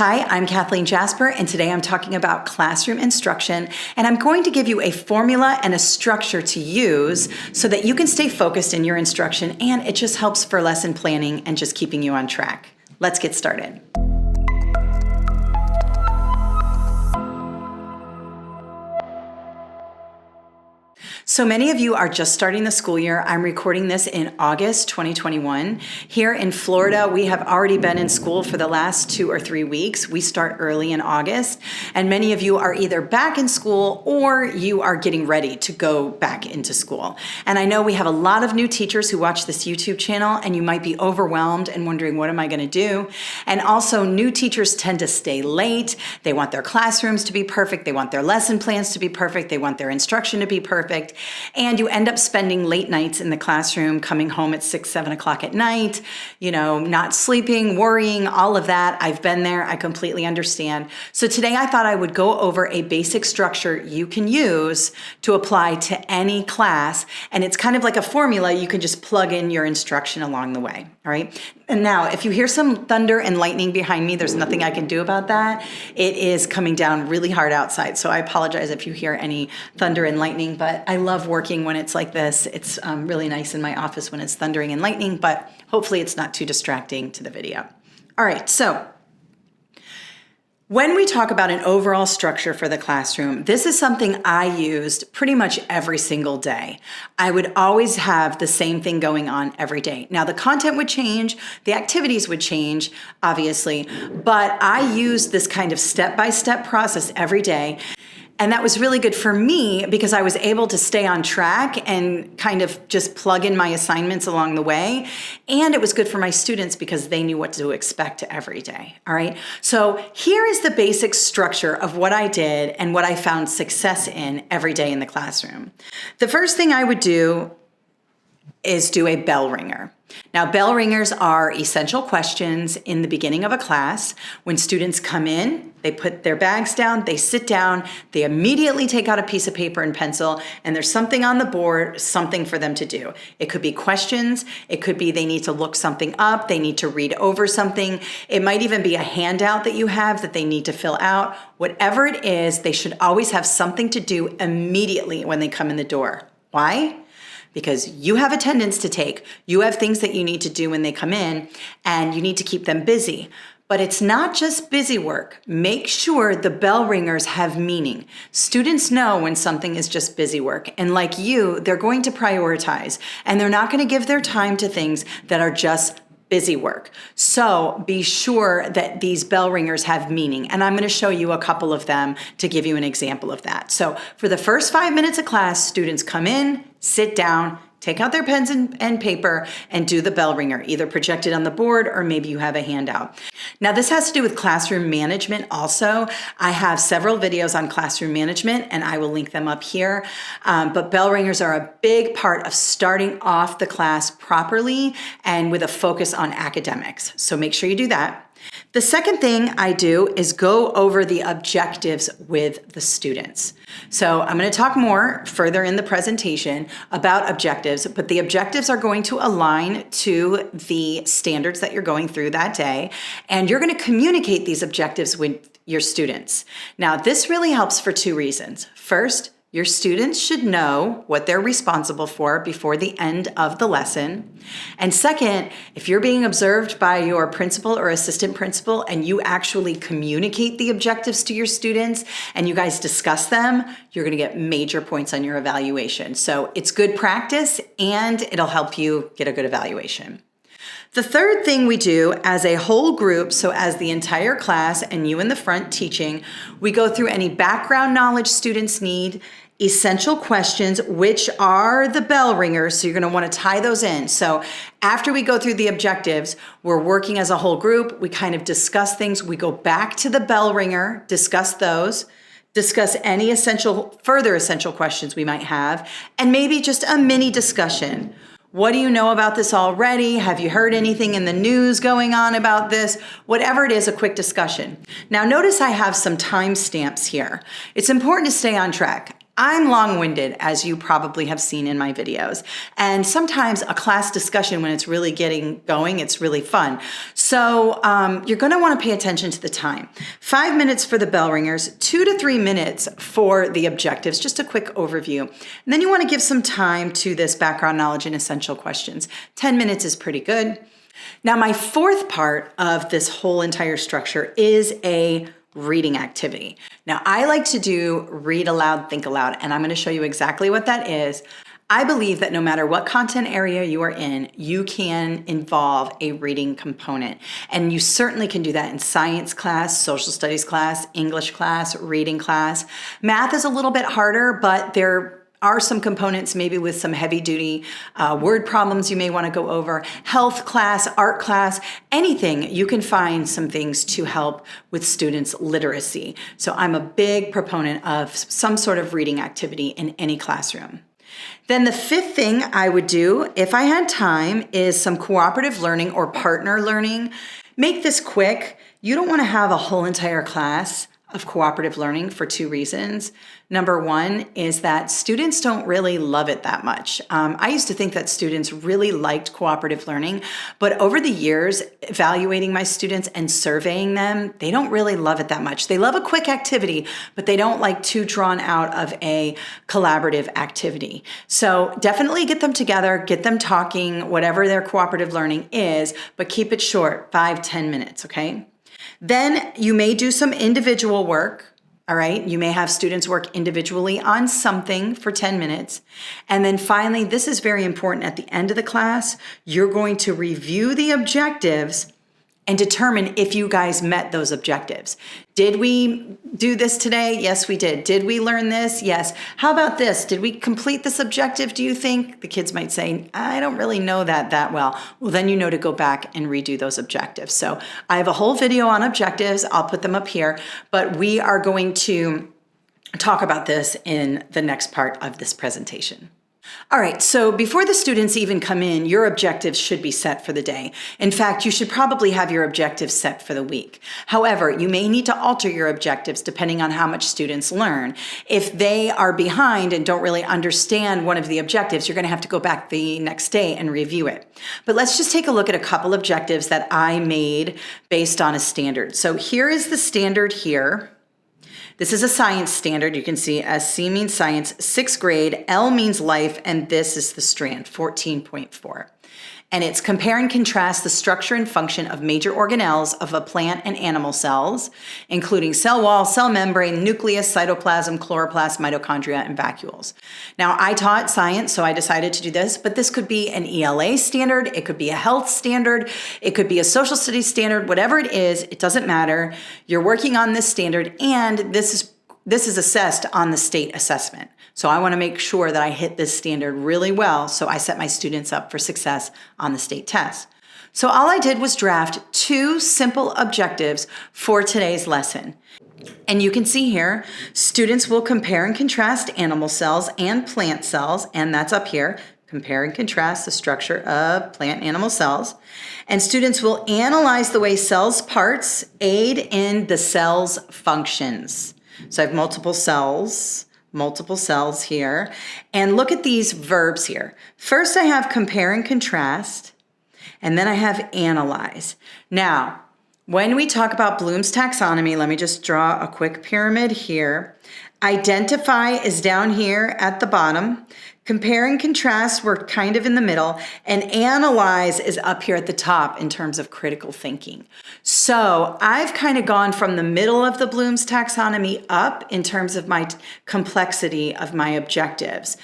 Hi, I'm Kathleen Jasper, and today I'm talking about classroom instruction, and I'm going to give you a formula and a structure to use so that you can stay focused in your instruction, and it just helps for lesson planning and just keeping you on track. Let's get started. So many of you are just starting the school year. I'm recording this in August 2021. Here in Florida, we have already been in school for the last 2 or 3 weeks. We start early in August, and many of you are either back in school or you are getting ready to go back into school. And I know we have a lot of new teachers who watch this YouTube channel, and you might be overwhelmed and wondering, what am I going to do? And also, new teachers tend to stay late. They want their classrooms to be perfect. They want their lesson plans to be perfect. They want their instruction to be perfect. And you end up spending late nights in the classroom, coming home at 6, 7 o'clock at night, not sleeping, worrying, all of that. I've been there. I completely understand. So today I thought I would go over a basic structure you can use to apply to any class. And it's kind of like a formula. You can just plug in your instruction along the way. All right. And now, if you hear some thunder and lightning behind me, there's nothing I can do about that. It is coming down really hard outside. So I apologize if you hear any thunder and lightning, but I love working when it's like this. It's really nice in my office when it's thundering and lightning, but hopefully it's not too distracting to the video. All right, so when we talk about an overall structure for the classroom, this is something I used pretty much every single day. I would always have the same thing going on every day. Now, the content would change, the activities would change, obviously, but I used this kind of step-by-step process every day. And that was really good for me because I was able to stay on track and kind of just plug in my assignments along the way. And it was good for my students because they knew what to expect every day. All right. So here is the basic structure of what I did and what I found success in every day in the classroom. The first thing I would do is do a bell ringer. Now, bell ringers are essential questions in the beginning of a class. When students come in, they put their bags down, they sit down, they immediately take out a piece of paper and pencil, and there's something on the board, something for them to do. It could be questions, it could be they need to look something up, they need to read over something. It might even be a handout that you have that they need to fill out. Whatever it is, they should always have something to do immediately when they come in the door. Why? Because you have attendance to take, you have things that you need to do when they come in, and you need to keep them busy. But it's not just busy work. Make sure the bell ringers have meaning. Students know when something is just busy work, and like you, they're going to prioritize, and they're not going to give their time to things that are just busy work. So be sure that these bell ringers have meaning. And I'm going to show you a couple of them to give you an example of that. So for the first 5 minutes of class, students come in, sit down, take out their pens and paper, and do the bell ringer, either projected on the board or maybe you have a handout. Now, this has to do with classroom management also. I have several videos on classroom management, and I will link them up here. But bell ringers are a big part of starting off the class properly and with a focus on academics. So make sure you do that. The second thing I do is go over the objectives with the students. So I'm going to talk more further in the presentation about objectives, but the objectives are going to align to the standards that you're going through that day, and you're going to communicate these objectives with your students. Now, this really helps for 2 reasons. First, your students should know what they're responsible for before the end of the lesson. And second, if you're being observed by your principal or assistant principal and you actually communicate the objectives to your students and you guys discuss them, you're going to get major points on your evaluation. So it's good practice and it'll help you get a good evaluation. The third thing we do as a whole group, so as the entire class and you in the front teaching, we go through any background knowledge students need, essential questions, which are the bell ringers, so you're going to want to tie those in. So after we go through the objectives, we're working as a whole group, we kind of discuss things, we go back to the bell ringer, discuss those, discuss any further essential questions we might have, and maybe just a mini discussion. What do you know about this already? Have you heard anything in the news going on about this? Whatever it is, a quick discussion. Now notice I have some timestamps here. It's important to stay on track. I'm long-winded, as you probably have seen in my videos. And sometimes a class discussion, when it's really getting going, it's really fun. So you're gonna wanna pay attention to the time. 5 minutes for the bell ringers, 2 to 3 minutes for the objectives, just a quick overview. And then you wanna give some time to this background knowledge and essential questions. 10 minutes is pretty good. Now, my fourth part of this whole entire structure is a reading activity. Now, I like to do read aloud, think aloud, and I'm going to show you exactly what that is. I believe that no matter what content area you are in, you can involve a reading component. And you certainly can do that in science class, social studies class, English class, reading class. Math is a little bit harder, but there are some components maybe with some heavy duty word problems you may want to go over. Health class, art class, anything, you can find some things to help with students' literacy. So I'm a big proponent of some sort of reading activity in any classroom. Then the fifth thing I would do, if I had time, is some cooperative learning or partner learning. Make this quick. You don't want to have a whole entire class of cooperative learning for two reasons. Number one is that students don't really love it that much. I used to think that students really liked cooperative learning, but over the years, evaluating my students and surveying them, they don't really love it that much. They love a quick activity, but they don't like too drawn out of a collaborative activity. So definitely get them together, get them talking, whatever their cooperative learning is, but keep it short, 5-10 minutes, okay? Then you may do some individual work, all right? You may have students work individually on something for 10 minutes. And then finally, this is very important, at the end of the class, you're going to review the objectives and determine if you guys met those objectives. Did we do this today? Yes, we did. Did we learn this? Yes. How about this? Did we complete this objective, do you think? The kids might say, I don't really know that well. Well, then you know to go back and redo those objectives. So I have a whole video on objectives. I'll put them up here, but we are going to talk about this in the next part of this presentation. All right, so before the students even come in, your objectives should be set for the day. In fact, you should probably have your objectives set for the week. However, you may need to alter your objectives depending on how much students learn. If they are behind and don't really understand one of the objectives, you're going to have to go back the next day and review it. But let's just take a look at a couple objectives that I made based on a standard. So here is the standard here. This is a science standard. You can see SC means science, 6th grade, L means life, and this is the strand, 14.4. And it's compare and contrast the structure and function of major organelles of a plant and animal cells, including cell wall, cell membrane, nucleus, cytoplasm, chloroplast, mitochondria, and vacuoles. Now, I taught science, so I decided to do this, but this could be an ELA standard, it could be a health standard, it could be a social studies standard, whatever it is, it doesn't matter. You're working on this standard, and this is assessed on the state assessment. So I want to make sure that I hit this standard really well, so I set my students up for success on the state test. So all I did was draft 2 simple objectives for today's lesson. And you can see here, students will compare and contrast animal cells and plant cells, and that's up here. Compare and contrast the structure of plant and animal cells. And students will analyze the way cells' parts aid in the cell's functions. So I have multiple cells here. And look at these verbs here. First, I have compare and contrast, and then I have analyze. Now, when we talk about Bloom's taxonomy, let me just draw a quick pyramid here. Identify is down here at the bottom. Compare and contrast, we're kind of in the middle, and analyze is up here at the top in terms of critical thinking. So I've kind of gone from the middle of the Bloom's taxonomy up in terms of my complexity of my objectives.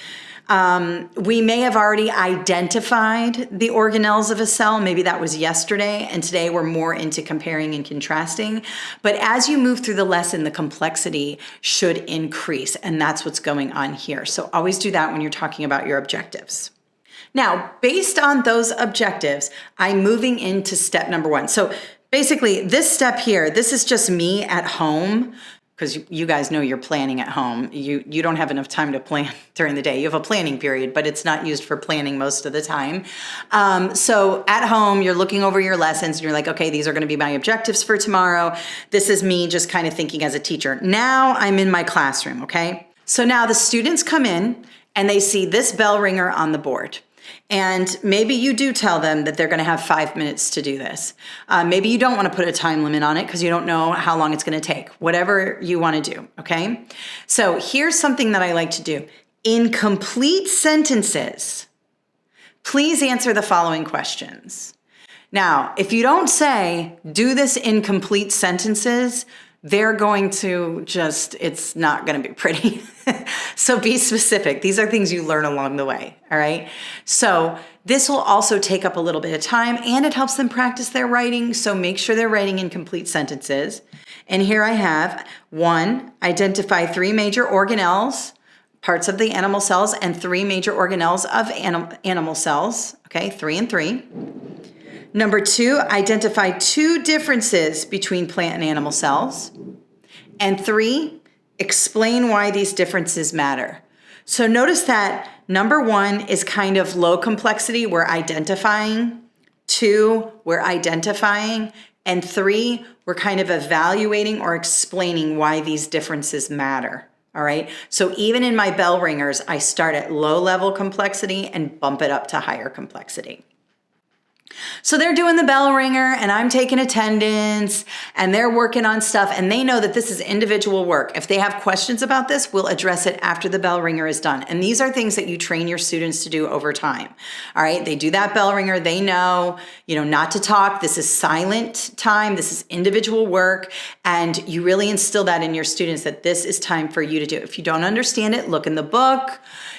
We may have already identified the organelles of a cell. Maybe that was yesterday, and today we're more into comparing and contrasting. But as you move through the lesson, the complexity should increase, and that's what's going on here. So always do that when you're talking about your objectives. Now, based on those objectives, I'm moving into step number 1. So basically, this step here, this is just me at home, because you guys know you're planning at home. You don't have enough time to plan during the day. You have a planning period, but it's not used for planning most of the time. So at home, you're looking over your lessons and you're like, okay, these are gonna be my objectives for tomorrow. This is me just kind of thinking as a teacher. Now I'm in my classroom, okay? So now the students come in and they see this bell ringer on the board. And maybe you do tell them that they're going to have 5 minutes to do this. Maybe you don't want to put a time limit on it because you don't know how long it's going to take. Whatever you want to do, okay? So here's something that I like to do. In complete sentences, please answer the following questions. Now, if you don't say, do this in complete sentences, they're going to it's not going to be pretty. So be specific. These are things you learn along the way, all right? So this will also take up a little bit of time and it helps them practice their writing. So make sure they're writing in complete sentences. And here I have 1, identify 3 major organelles, parts of the animal cells, and 3 major organelles of animal cells, okay, 3 and 3. Number 2, identify 2 differences between plant and animal cells. And 3, explain why these differences matter. So notice that number 1 is kind of low complexity, we're identifying. 2, we're identifying. And 3, we're kind of evaluating or explaining why these differences matter. All right. So even in my bell ringers, I start at low level complexity and bump it up to higher complexity. So they're doing the bell ringer and I'm taking attendance and they're working on stuff and they know that this is individual work. If they have questions about this, we'll address it after the bell ringer is done. And these are things that you train your students to do over time. All right. They do that bell ringer. They know, not to talk. This is silent time. This is individual work. And you really instill that in your students that this is time for you to do. If you don't understand it, look in the book,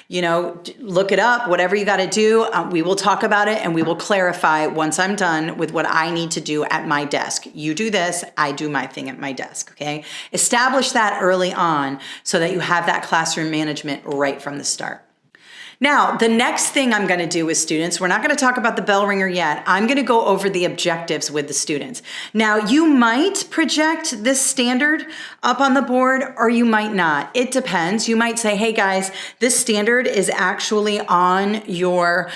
look it up, whatever you got to do. We will talk about it and we will clarify once I'm done with what I need to do at my desk. You do this, I do my thing at my desk, okay? Establish that early on so that you have that classroom management right from the start. Now, the next thing I'm going to do with students, we're not going to talk about the bell ringer yet. I'm going to go over the objectives with the students. Now, you might project this standard up on the board or you might not. It depends. You might say, hey guys, this standard is actually on your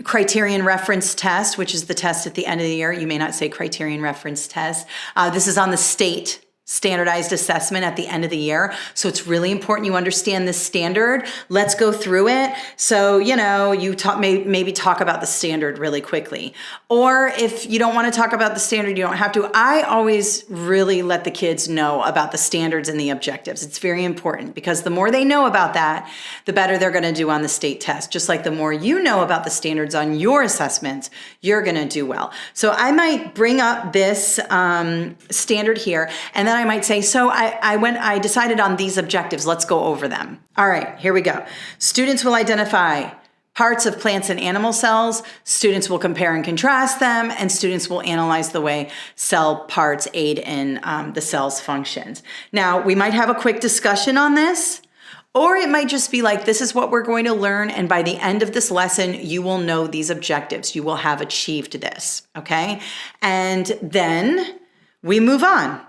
criterion reference test, which is the test at the end of the year. You may not say criterion reference test. This is on the state standardized assessment at the end of the year. So it's really important you understand this standard. Let's go through it. So, you maybe talk about the standard really quickly. Or if you don't want to talk about the standard, you don't have to. I always really let the kids know about the standards and the objectives. It's very important because the more they know about that, the better they're going to do on the state test. Just like the more you know about the standards on your assessments, you're going to do well. So I might bring up this standard here, and then I might say, so I decided on these objectives. Let's go over them. All right, here we go. Students will identify parts of plants and animal cells. Students will compare and contrast them, and students will analyze the way cell parts aid in the cell's functions. Now, we might have a quick discussion on this, or it might just be like, this is what we're going to learn, and by the end of this lesson, you will know these objectives. You will have achieved this, okay? And then we move on.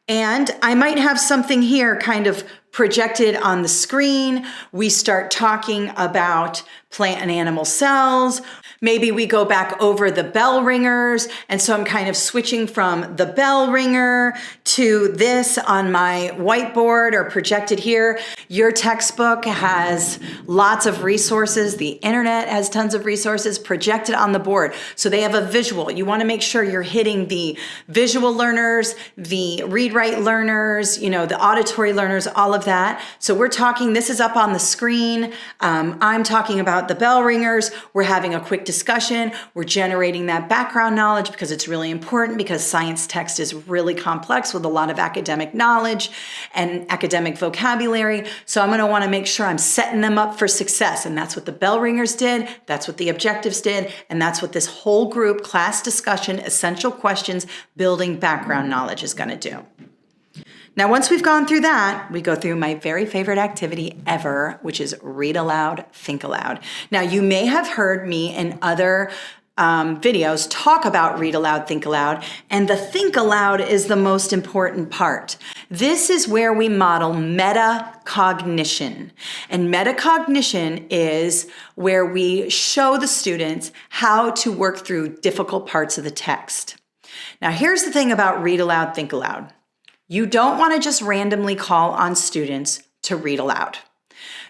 And I might have something here kind of projected on the screen. We start talking about plant and animal cells. Maybe we go back over the bell ringers. And so I'm kind of switching from the bell ringer to this on my whiteboard or projected here. Your textbook has lots of resources. The internet has tons of resources projected on the board. So they have a visual. You want to make sure you're hitting the visual learners, the read-write learners, the auditory learners, all of that. So we're talking, this is up on the screen. I'm talking about the bell ringers. We're having a quick discussion. We're generating that background knowledge because it's really important because science text is really complex with a lot of academic knowledge and academic vocabulary. So I'm going to want to make sure I'm setting them up for success. And that's what the bell ringers did. That's what the objectives did. And that's what this whole group class discussion, essential questions, building background knowledge is going to do. Now, once we've gone through that, we go through my very favorite activity ever, which is read aloud, think aloud. Now, you may have heard me in other videos talk about read aloud, think aloud, and the think aloud is the most important part. This is where we model metacognition. And metacognition is where we show the students how to work through difficult parts of the text. Now, here's the thing about read aloud, think aloud. You don't want to just randomly call on students to read aloud.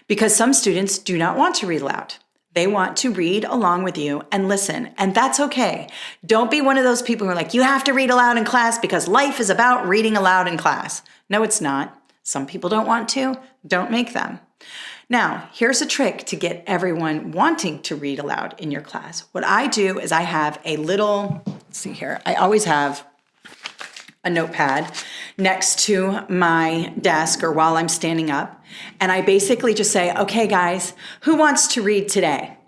Because some students do not want to read aloud. They want to read along with you and listen, and that's okay. Don't be one of those people who are like, you have to read aloud in class because life is about reading aloud in class. No, it's not. Some people don't want to. Don't make them. Now, here's a trick to get everyone wanting to read aloud in your class. What I do is I have a little, let's see here, I always have a notepad next to my desk or while I'm standing up. And I basically just say, okay, guys, who wants to read today?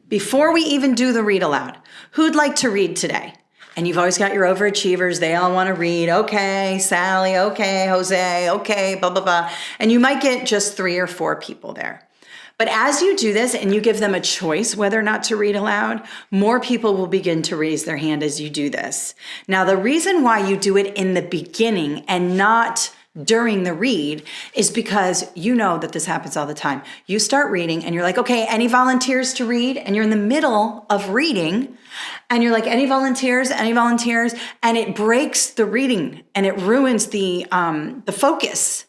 Before we even do the read aloud, who'd like to read today? And you've always got your overachievers. They all want to read. Okay, Sally. Okay, Jose. Okay, blah, blah, blah. And you might get just 3 or 4 people there. But as you do this and you give them a choice whether or not to read aloud, more people will begin to raise their hand as you do this. Now, the reason why you do it in the beginning and not during the read is because you know that this happens all the time. You start reading and you're like, okay, any volunteers to read? And you're in the middle of reading and you're like, any volunteers, any volunteers? And it breaks the reading and it ruins the focus.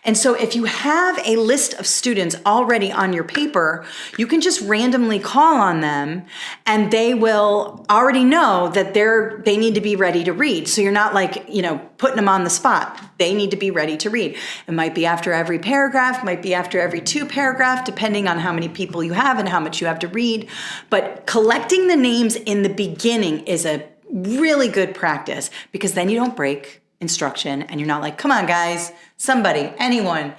And so if you have a list of students already on your paper, you can just randomly call on them and they will already know that they need to be ready to read. So you're not like, putting them on the spot. They need to be ready to read. It might be after every paragraph, might be after every 2 paragraphs, depending on how many people you have and how much you have to read. But collecting the names in the beginning is a really good practice because then you don't break instruction and you're not like, come on guys, somebody, anyone,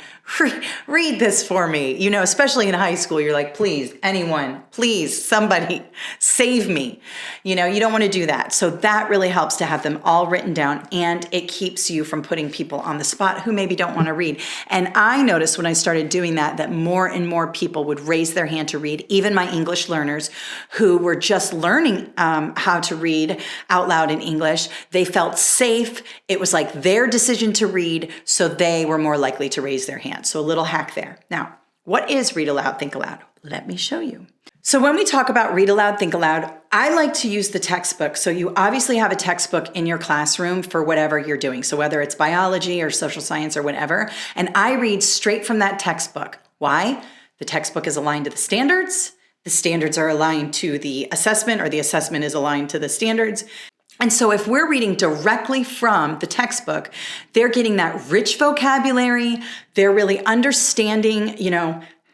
read this for me. Especially in high school, you're like, please, anyone, please, somebody, save me. You don't want to do that. So that really helps to have them all written down and it keeps you from putting people on the spot who maybe don't want to read. And I noticed when I started doing that more and more people would raise their hand to read, even my English learners who were just learning how to read out loud in English. They felt safe. It was like their decision to read, so they were more likely to raise their hand. So a little hack there. Now, what is read aloud, think aloud? Let me show you. So when we talk about read aloud, think aloud, I like to use the textbook. So you obviously have a textbook in your classroom for whatever you're doing. So whether it's biology or social science or whatever, and I read straight from that textbook. Why? The textbook is aligned to the standards. The standards are aligned to the assessment, or the assessment is aligned to the standards. And so if we're reading directly from the textbook, they're getting that rich vocabulary. They're really understanding,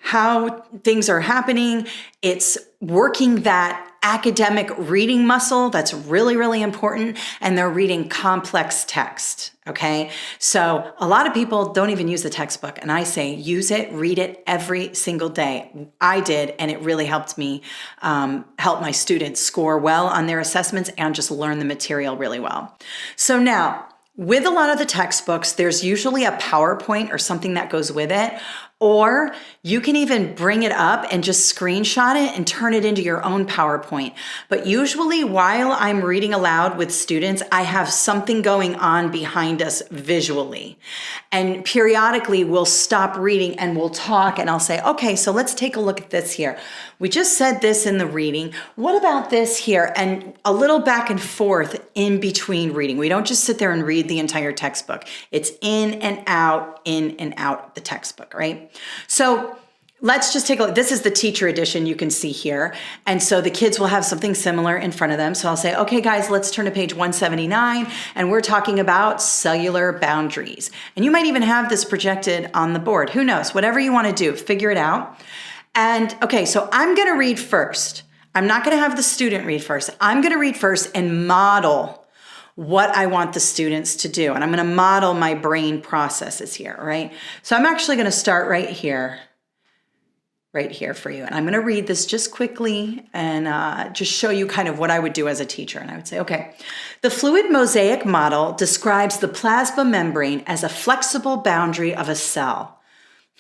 how things are happening. It's working that academic reading muscle. That's really, really important. And they're reading complex text. Okay. So a lot of people don't even use the textbook. And I say, use it, read it every single day. I did. And it really helped me help my students score well on their assessments and just learn the material really well. So now, with a lot of the textbooks, there's usually a PowerPoint or something that goes with it. Or you can even bring it up and just screenshot it and turn it into your own PowerPoint. But usually while I'm reading aloud with students, I have something going on behind us visually. And periodically we'll stop reading and we'll talk and I'll say, okay, so let's take a look at this here. We just said this in the reading. What about this here? And a little back and forth in between reading. We don't just sit there and read the entire textbook. It's in and out of the textbook, right? So let's just take a look. This is the teacher edition you can see here. And so the kids will have something similar in front of them. So I'll say, okay, guys, let's turn to page 179. And we're talking about cellular boundaries. And you might even have this projected on the board. Who knows? Whatever you want to do, figure it out. And okay, so I'm going to read first. I'm not going to have the student read first. I'm going to read first and model what I want the students to do. And I'm going to model my brain processes here, right? So I'm actually going to start right here for you. And I'm going to read this just quickly and just show you kind of what I would do as a teacher. And I would say, okay, the fluid mosaic model describes the plasma membrane as a flexible boundary of a cell.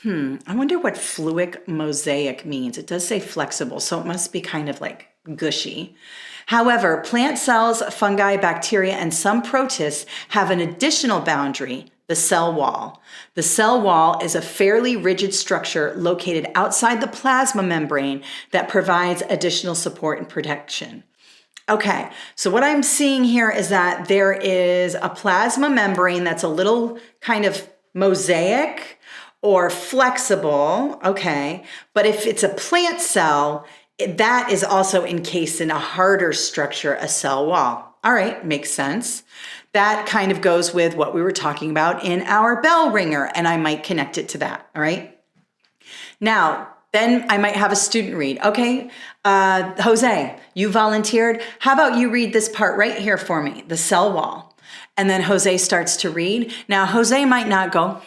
I wonder what fluid mosaic means. It does say flexible, so it must be kind of like gushy. However, plant cells, fungi, bacteria, and some protists have an additional boundary, the cell wall. The cell wall is a fairly rigid structure located outside the plasma membrane that provides additional support and protection. Okay, so what I'm seeing here is that there is a plasma membrane that's a little kind of mosaic, or flexible, okay, but if it's a plant cell, that is also encased in a harder structure, a cell wall. All right, makes sense. That kind of goes with what we were talking about in our bell ringer, and I might connect it to that, all right? Now, then I might have a student read. Okay, Jose, you volunteered. How about you read this part right here for me, the cell wall? And then Jose starts to read. Now, Jose might not go,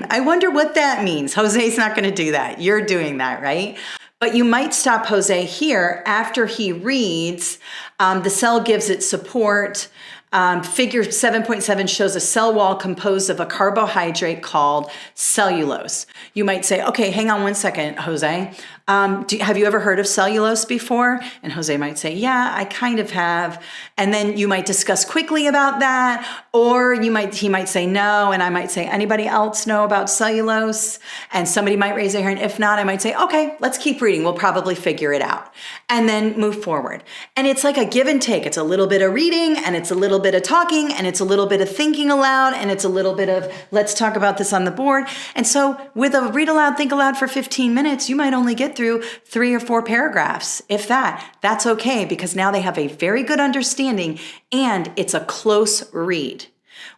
I wonder what that means. Jose's not going to do that. You're doing that, right? But you might stop Jose here after he reads. The cell gives it support. Figure 7.7 shows a cell wall composed of a carbohydrate called cellulose. You might say, okay, hang on one second, Jose. Have you ever heard of cellulose before? And Jose might say, yeah, I kind of have. And then you might discuss quickly about that, or he might say no, and I might say, anybody else know about cellulose? And somebody might raise their hand. If not, I might say, okay, let's keep reading. We'll probably figure it out. And then move forward. And it's like a give and take. It's a little bit of reading, and it's a little bit of talking, and it's a little bit of thinking aloud, and it's a little bit of let's talk about this on the board. And so with a read aloud, think aloud for 15 minutes, you might only get through 3 or 4 paragraphs. If that, that's okay, because now they have a very good understanding and it's a close read.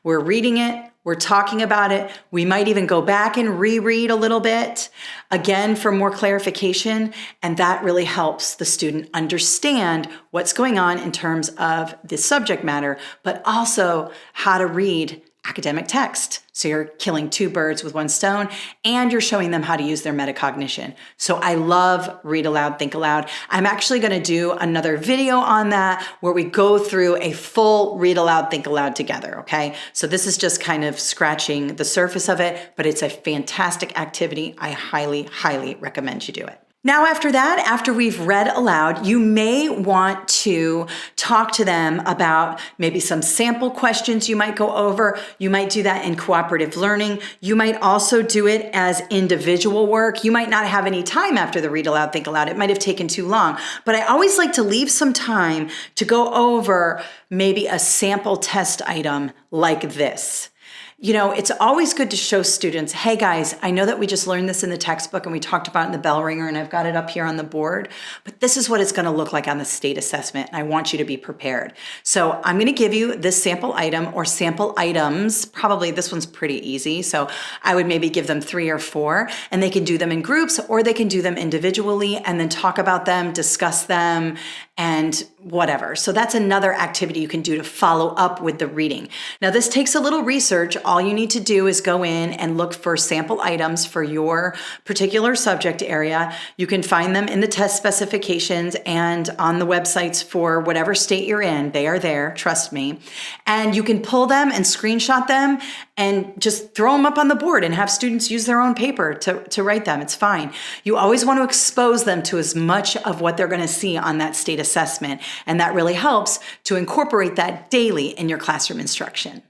We're reading it, we're talking about it. We might even go back and reread a little bit, again, for more clarification. And that really helps the student understand what's going on in terms of the subject matter, but also how to read academic text. So you're killing 2 birds with 1 stone, and you're showing them how to use their metacognition. So I love read aloud, think aloud. I'm actually going to do another video on that where we go through a full read aloud, think aloud together, okay? So this is just kind of scratching the surface of it, but it's a fantastic activity. I highly, highly recommend you do it. Now, after that, after we've read aloud, you may want to talk to them about maybe some sample questions you might go over. You might do that in cooperative learning. You might also do it as individual work. You might not have any time after the read aloud, think aloud. It might have taken too long, but I always like to leave some time to go over maybe a sample test item like this. You know, it's always good to show students, hey guys, I know that we just learned this in the textbook and we talked about it in the bell ringer and I've got it up here on the board, but this is what it's going to look like on the state assessment. And I want you to be prepared. So I'm going to give you this sample item or sample items. Probably this one's pretty easy. So I would maybe give them 3 or 4 and they can do them in groups or they can do them individually and then talk about them, discuss them, and whatever. So that's another activity you can do to follow up with the reading. Now this takes a little research. All you need to do is go in and look for sample items for your particular subject area. You can find them in the test specifications and on the websites for whatever state you're in. They are there, trust me. And you can pull them and screenshot them and just throw them up on the board and have students use their own paper to write them. It's fine. You always want to expose them to as much of what they're going to see on that state assessment. And that really helps to incorporate that daily in your classroom instruction.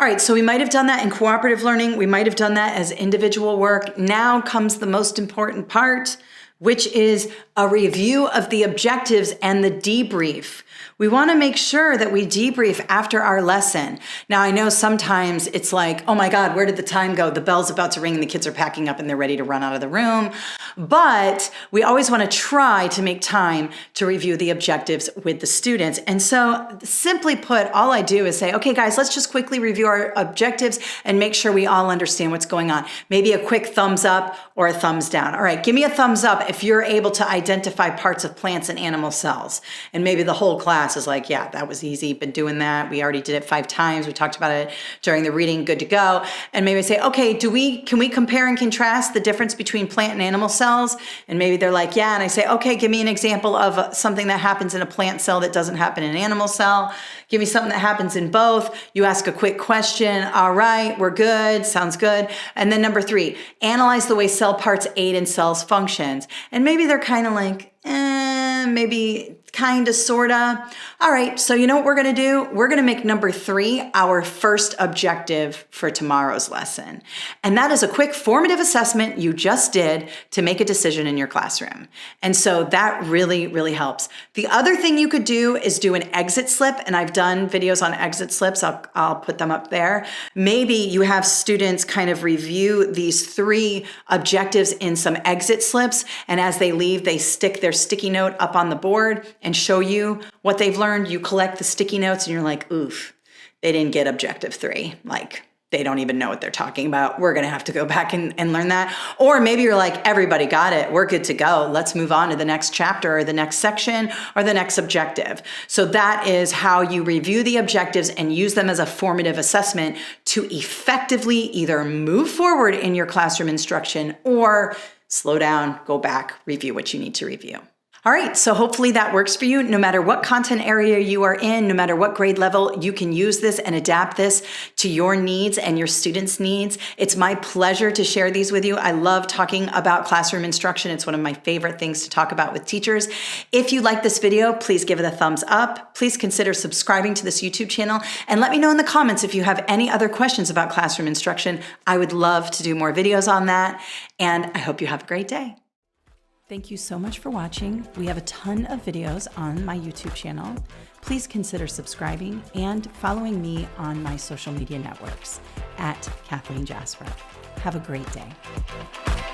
All right, so we might have done that in cooperative learning. We might have done that as individual work. Now comes the most important part, which is a review of the objectives and the debrief. We want to make sure that we debrief after our lesson. Now, I know sometimes it's like, oh my God, where did the time go? The bell's about to ring and the kids are packing up and they're ready to run out of the room. But we always want to try to make time to review the objectives with the students. And so simply put, all I do is say, okay, guys, let's just quickly review our objectives and make sure we all understand what's going on. Maybe a quick thumbs up or a thumbs down. All right, give me a thumbs up if you're able to identify parts of plants and animal cells. And maybe the whole class is like, yeah, that was easy. Been doing that. We already did it 5 times. We talked about it during the reading. Good to go. And maybe say, okay, can we compare and contrast the difference between plant and animal cells? And maybe they're like, yeah. And I say, okay, give me an example of something that happens in a plant cell that doesn't happen in an animal cell. Give me something that happens in both. You ask a quick question. All right, we're good. Sounds good. And then number 3, analyze the way cell parts aid in cells' functions. And maybe they're kind of like, maybe kinda, sorta. All right, so you know what we're gonna do? We're gonna make number 3 our first objective for tomorrow's lesson. And that is a quick formative assessment you just did to make a decision in your classroom. And so that really, really helps. The other thing you could do is do an exit slip, and I've done videos on exit slips. I'll put them up there. Maybe you have students kind of review these 3 objectives in some exit slips, and as they leave, they stick their sticky note up on the board and show you what they've learned. You collect the sticky notes and you're like, oof, they didn't get objective 3. Like, they don't even know what they're talking about. We're gonna have to go back and learn that. Or maybe you're like, everybody got it, we're good to go. Let's move on to the next chapter or the next section or the next objective. So that is how you review the objectives and use them as a formative assessment to effectively either move forward in your classroom instruction or slow down, go back, review what you need to review. All right, so hopefully that works for you. No matter what content area you are in, no matter what grade level, you can use this and adapt this to your needs and your students' needs. It's my pleasure to share these with you. I love talking about classroom instruction. It's one of my favorite things to talk about with teachers. If you like this video, please give it a thumbs up. Please consider subscribing to this YouTube channel and let me know in the comments if you have any other questions about classroom instruction. I would love to do more videos on that, and I hope you have a great day. Thank you so much for watching. We have a ton of videos on my YouTube channel. Please consider subscribing and following me on my social media networks at Kathleen Jasper. Have a great day.